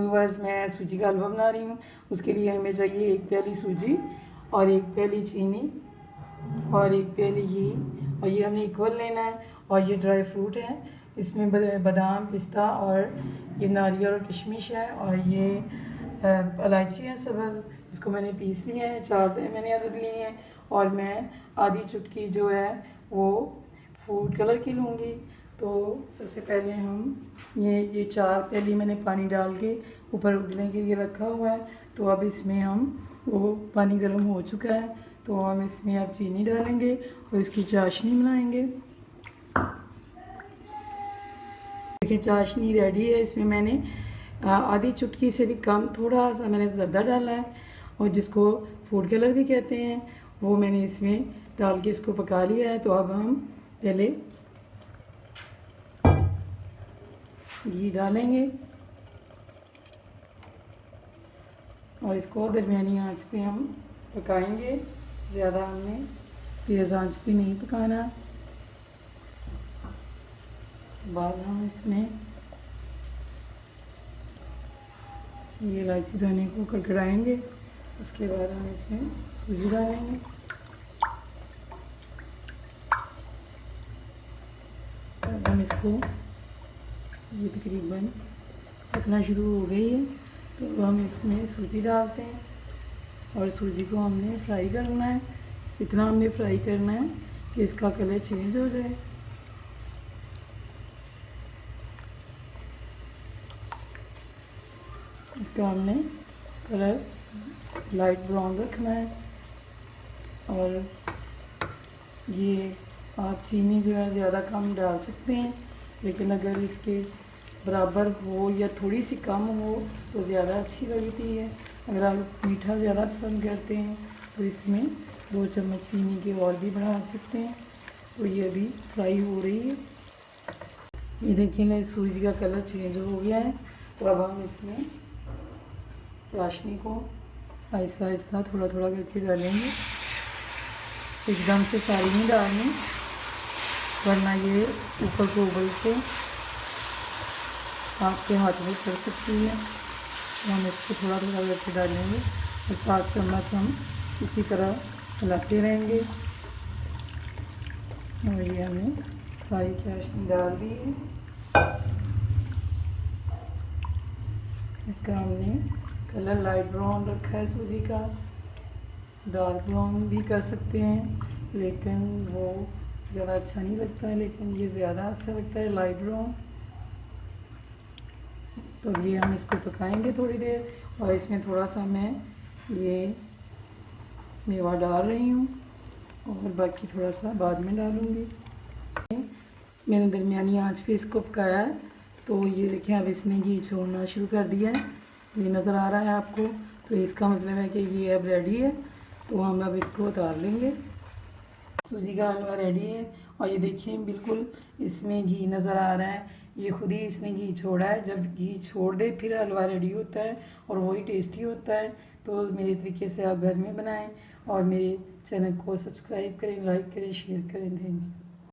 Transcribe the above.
Viewers, मैं सूजी का हलवा बना रही हूँ। उसके लिए हमें चाहिए 1 प्याली सूजी और 1 प्याली चीनी और 1 प्याली घी, और ये हमने इक्वल लेना है। और ये ड्राई फ्रूट है, इसमें बादाम, पिस्ता और ये नारियल और किशमिश है, और ये इलायची है सब्ज़, इसको मैंने पीस लिया है। 4 मैंने अदद लिए हैं, और मैं आधी चुटकी जो है वो फूड कलर की लूँगी। तो सबसे पहले हम ये 4 प्याली मैंने पानी डाल के ऊपर उबलने के लिए रखा हुआ है। तो अब इसमें हम वो पानी गर्म हो चुका है, तो हम इसमें अब चीनी डालेंगे और इसकी चाशनी बनाएंगे। देखिए चाशनी रेडी है। इसमें मैंने आधी चुटकी से भी कम थोड़ा सा मैंने ज़र्दा डाला है, और जिसको फूड कलर भी कहते हैं, वो मैंने इसमें डाल के इसको पका लिया है। तो अब हम पहले घी डालेंगे और इसको दरमियानी आंच पे हम पकाएंगे। ज़्यादा हमने तेज़ आंच पे नहीं पकाना। बाद हम इसमें ये इलायची दाने को कड़कड़ाएंगे। उसके बाद हम इसमें सूजी डालेंगे। अब हम इसको, ये तकरीबन पकना शुरू हो गई है, तो हम इसमें सूजी डालते हैं, और सूजी को हमने फ्राई करना है। इतना हमने फ्राई करना है कि इसका कलर चेंज हो जाए। इसका हमने कलर लाइट ब्राउन रखना है। और ये आप चीनी जो है ज़्यादा कम डाल सकते हैं, लेकिन अगर इसके बराबर हो या थोड़ी सी कम हो तो ज़्यादा अच्छी लगती है। अगर आप मीठा ज़्यादा पसंद करते हैं तो इसमें 2 चम्मच चीनी के और भी बढ़ा सकते हैं। तो ये अभी फ्राई हो रही है। ये देखिए सूजी का कलर चेंज हो गया है। तो अब हम इसमें चाशनी को आहिस्ता आहिस्ता थोड़ा थोड़ा करके डालेंगे। एकदम से सारी नहीं डालनी, वरना ये ऊपर को उबल के आपके हाथ में पड़ सकती है। तो हम इसको थोड़ा थोड़ा करके डालेंगे और 7 चम्मच हम इसी तरह हिलाते रहेंगे। और ये हमने सारी चाशनी डाल दी है। इसका हमने कलर लाइट ब्राउन रखा है सूजी का। डार्क ब्राउन भी कर सकते हैं, लेकिन वो ज़्यादा अच्छा नहीं लगता है, लेकिन ये ज़्यादा अच्छा लगता है लाइट ब्राउन। तो ये हम इसको पकाएंगे थोड़ी देर, और इसमें थोड़ा सा मैं ये मेवा डाल रही हूँ, और बाकी थोड़ा सा बाद में डालूँगी। मैंने दरमियानी आंच पे इसको पकाया है। तो ये देखिए अब इसने घी छोड़ना शुरू कर दिया है, ये नज़र आ रहा है आपको। तो इसका मतलब है कि ये अब रेडी है। तो हम अब इसको उतार लेंगे। सूजी का हलवा रेडी है, और ये देखिए बिल्कुल इसमें घी नज़र आ रहा है। ये खुद ही इसने घी छोड़ा है। जब घी छोड़ दे फिर हलवा रेडी होता है, और वही टेस्टी होता है। तो मेरे तरीके से आप घर में बनाएं, और मेरे चैनल को सब्सक्राइब करें, लाइक करें, शेयर करें। Thank you.